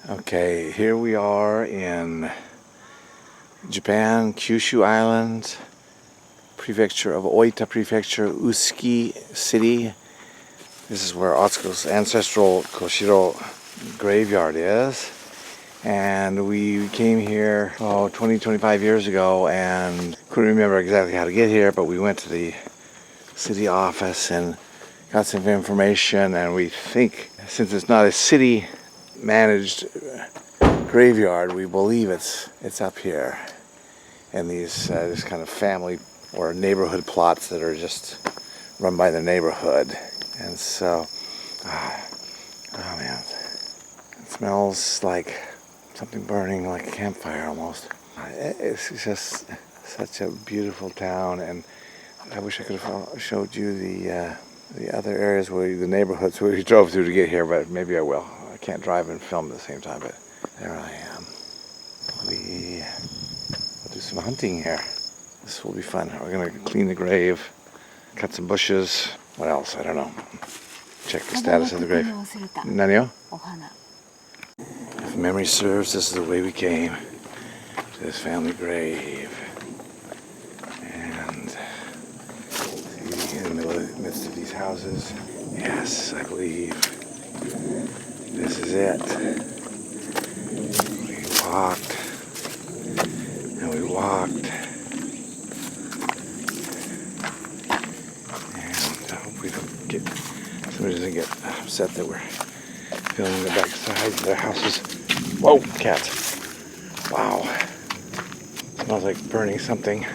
Okay, here we are in Japan, Kyushu Island, prefecture of Oita Prefecture, Usuki City. This is where Atsuko's ancestral Koshiro graveyard is. And we came here 25 years ago and couldn't remember exactly how to get here, but we went to the city office and got some information, and we think since it's not a city managed graveyard, we believe it's up here in these this kind of family or neighborhood plots that are just run by the neighborhood. And so oh man, it smells like something burning, like a campfire almost. It's just such a beautiful town, and I wish I could have showed you the other areas where the neighborhoods where we drove through to get here, but maybe I will. I can't drive and film at the same time, but there I am. We'll do some hunting here. This will be fun. We're gonna clean the grave, cut some bushes. What else? I don't know. Check the status of the grave. Nanio? If memory serves, this is the way we came to this family grave. And in the midst of these houses, yes, I believe this is it. We walked and we walked, and I hope we don't get, somebody doesn't get upset that we're filming the back sides of their houses. Whoa, cat. Wow. Smells like burning something.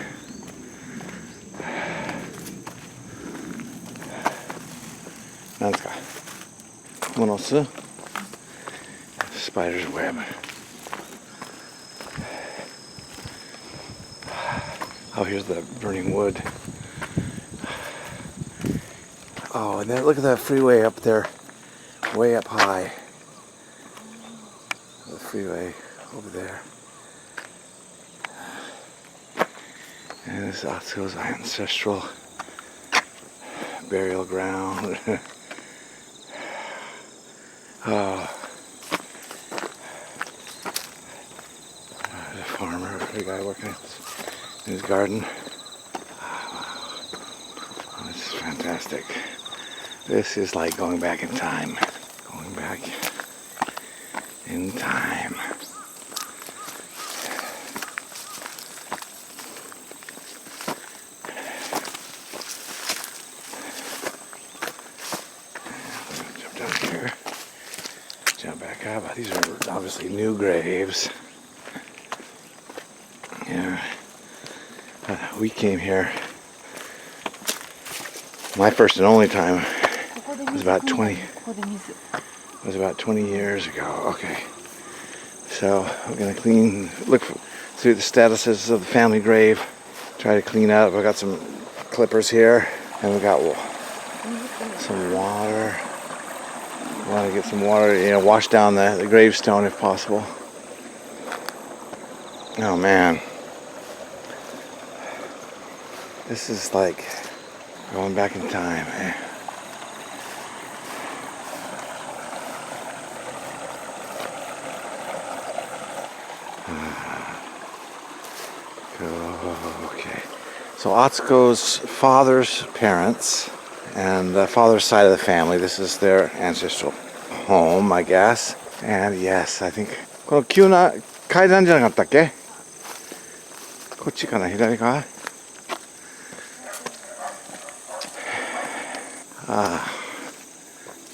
Monosu. Spider's web. Oh, here's the burning wood. Oh, and then look at that freeway up there, way up high. The freeway over there. And this is Atsuko's ancestral burial ground. There's a farmer, a guy working in his garden. Oh, this is fantastic. This is like going back in time. Going back in time. Jump down here. Jump back up. These are obviously new graves. Yeah. We came here. My first and only time was about 20 years ago. Okay. So we're gonna look through the statuses of the family grave. Try to clean up. I got some clippers here, and we got some water. I want to get some water, wash down the gravestone if possible. Oh man, this is like going back in time. Okay, so Atsuko's father's parents and the father's side of the family, this is their ancestral home, I guess. And yes, I think この急な階段じゃなかったっけ？こっちかな、左か？ Ah,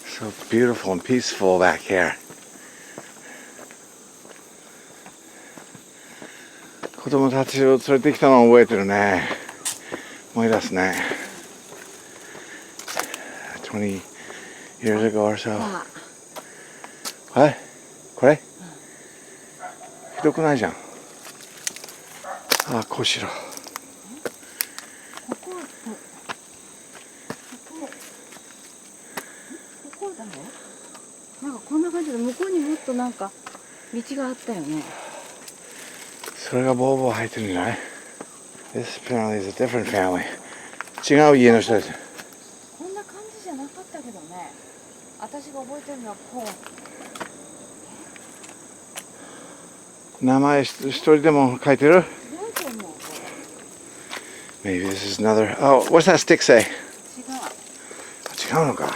so beautiful and peaceful back here. 子供たちを連れてきたのを覚えてるね。思い出すね。20 years ago or so. はい？これ？ひどくないじゃん。あ、こうしろ。なんかこんな感じで向こうにもっとなんか道があったよね。それがボーボー入ってるんじゃない？ This apparently is a different family. 違う家の人です。こんな感じじゃなかったけどね。私が覚えてるのはこう。名前一人でも書いてる? ないと思う。 Maybe this is another. Oh, what's that stick say? 違う。違うのか.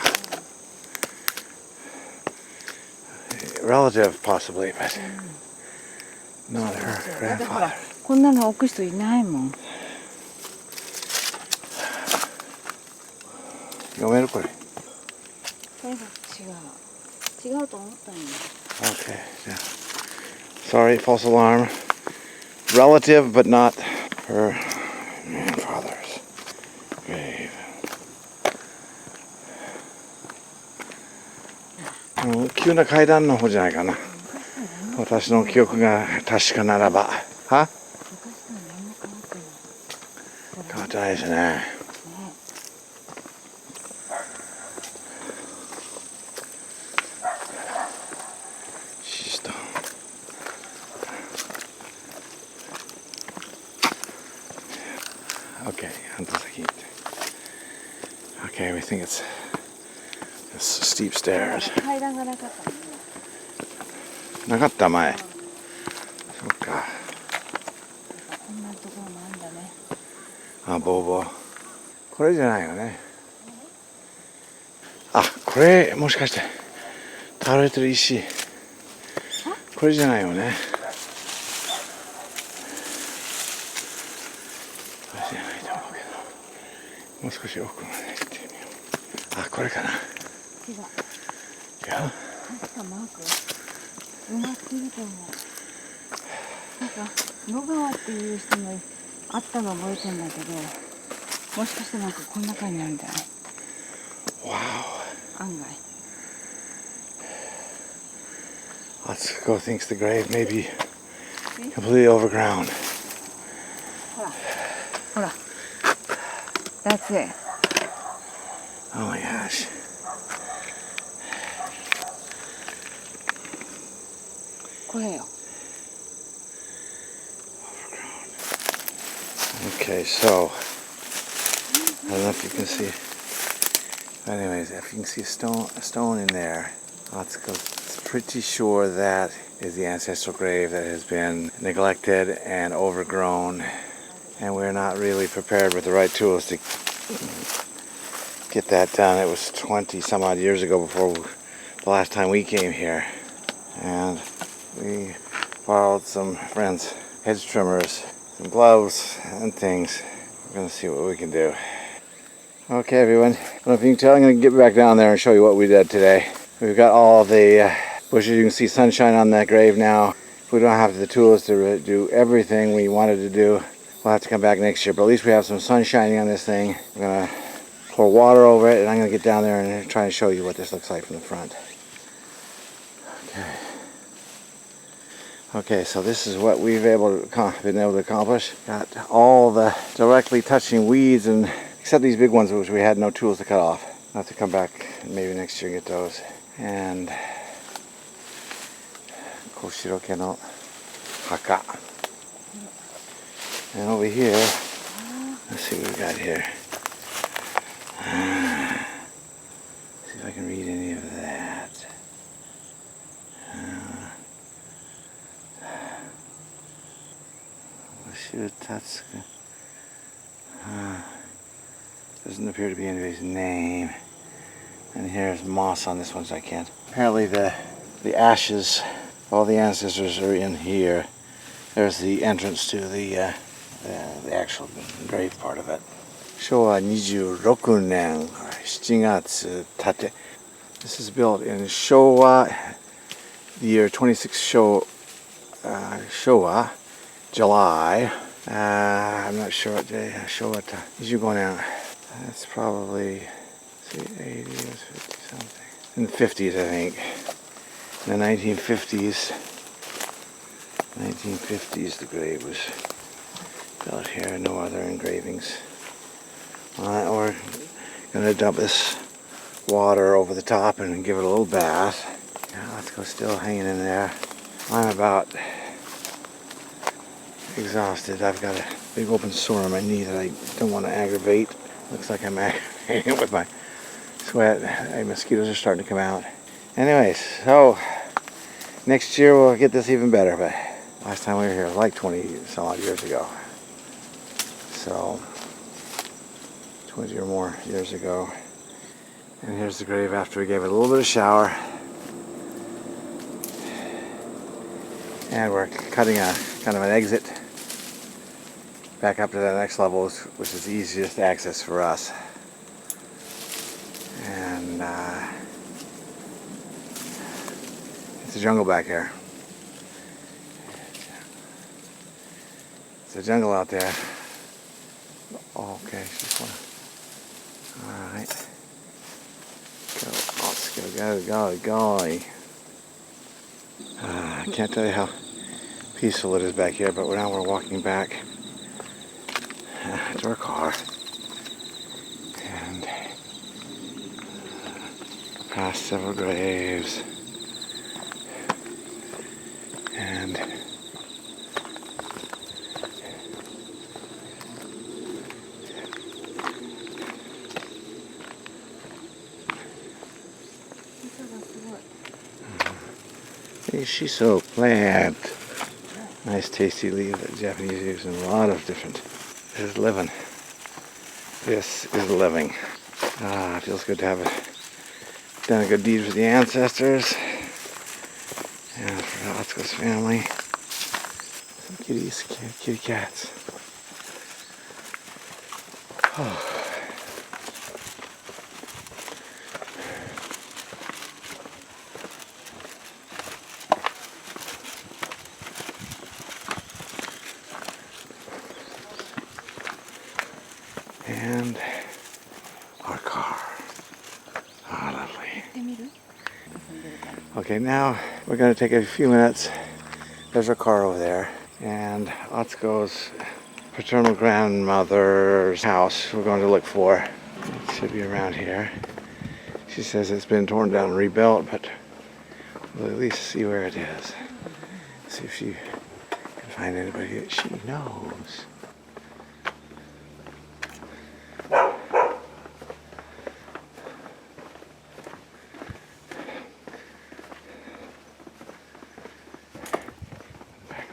Relative, possibly, but not her だってほら grandfather. こんなの置く人いないもん。読めるこれ? これが違う。違うと思ったんよ。 Okay. Yeah. Sorry, false alarm. Relative, but not her grandfather's grave. 急な階段の方じゃないかな。私の記憶が確かならば。は？昔から何も変わってない。変わってないですね。Okay, 半分先。Okay, we think it's steep stairs. 階段がなかったもんね。なかった前。そっか。こんなところもあるんだね。あ、ボーボー。これじゃないよね。あ、これもしかして倒れてる石。これじゃないよね。これじゃないと思うけど。もう少し奥まで行ってみよう。あ、これかな。違う。違う？確かマーク埋まってると思う。なんか野川っていう人もあったの覚えてんだけど、もしかしてなんかこんな感じなんじゃない？ Wow. 案外。Atsuko thinks the grave may be completely overgrown. ほら。That's it. Oh my gosh. Okay, so I don't know if you can see. Anyways, if you can see a stone in there, Atsuko's pretty sure that is the ancestral grave that has been neglected and overgrown, and we're not really prepared with the right tools to get that done. It was 20 some odd years ago before the last time we came here, and we borrowed some friends' hedge trimmers, some gloves and things. We're gonna see what we can do. Okay, everyone. I don't know if you can tell, I'm going to get back down there and show you what we did today. We've got all the bushes. You can see sunshine on that grave now. We don't have the tools to do everything we wanted to do. We'll have to come back next year, but at least we have some sun shining on this thing. We're going to pour water over it, and I'm going to get down there and try and show you what this looks like from the front. Okay, so this is what we've been able to accomplish. Got all the directly touching weeds, and except these big ones which we had no tools to cut off. I'll have to come back maybe next year and get those. And Koshiroke no haka. And over here, let's see what we got here. See if I can read any of that. Tatsuka. Doesn't appear to be anybody's name. And here's moss on this one, so I can't. Apparently the ashes of all the ancestors are in here. There's the entrance to the actual grave part of it. Showa 26年7月 tate. This is built in Showa, the year 26 Showa, July. I'm not sure what day. Showa 25年. That's probably, see, 80s, 50 something. In the 50s, I think. In the 1950s, the grave was built here. No other engravings. We're going to dump this water over the top and give it a little bath. Yeah, let's go, still hanging in there. I'm about exhausted. I've got a big open sore on my knee that I don't want to aggravate. Looks like I'm aggravating it with my sweat. Mosquitoes are starting to come out. Anyways, so next year we'll get this even better, but Last time we were here was like 20 some odd years ago. So, 20 or more years ago. And here's the grave after we gave it a little bit of shower. And we're cutting a kind of an exit back up to the next level, which is the easiest access for us. And it's a jungle back here. It's a jungle out there. Oh, okay, just wanna. All right. Go, let's go. I can't tell you how peaceful it is back here, but now we're walking back to our car and past several graves and shiso plant. Nice tasty leaf that Japanese use in a lot of different. This is living. This is living. It feels good to have done a good deed for the ancestors and for Atsuko's family. Some kitties, kitty cats. Oh. And our car. Lovely. Okay, now we're going to take a few minutes. There's our car over there. And Atsuko's paternal grandmother's house we're going to look for. It should be around here. She says it's been torn down and rebuilt, but we'll at least see where it is. See if she can find anybody that she knows.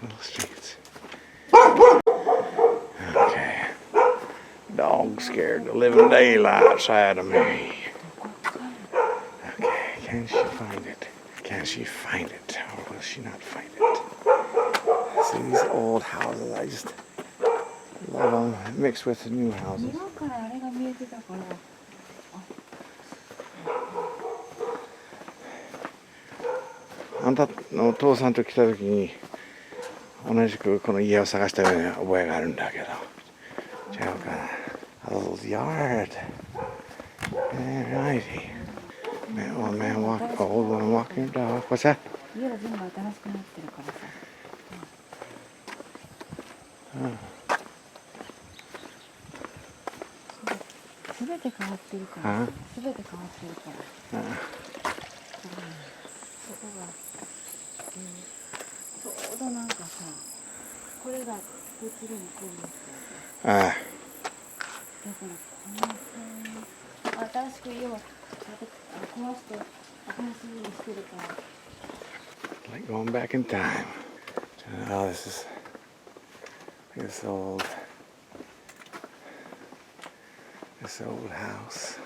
Little streets. Okay. Dog scared the living daylights out of me. Okay, can she find it? Can she find it? Or will she not find it? See these old houses, I just love them mixed with the new houses.あんたのお父さんと来た時に同じくこの家を探したような覚えがあるんだけど、違うかな。A little yard. Alrighty. Old man walking, old woman walking her dog. What's that? 家は全部新しくなってるからさ。すべて変わってるから。すべて変わってるから。そこが、ちょうどなんかさ、これができるに来るんですよ。だからこの辺、新しく家を壊して新しい家にしてるから。Like going back in time. Oh, this old house.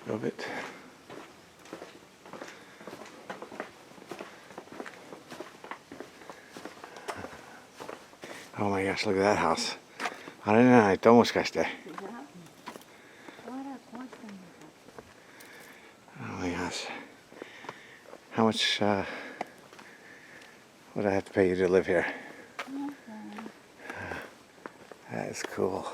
Love it. Oh my gosh, look at that house. あれじゃないともしかして。Oh my gosh. How much would I have to pay you to live here? That is cool.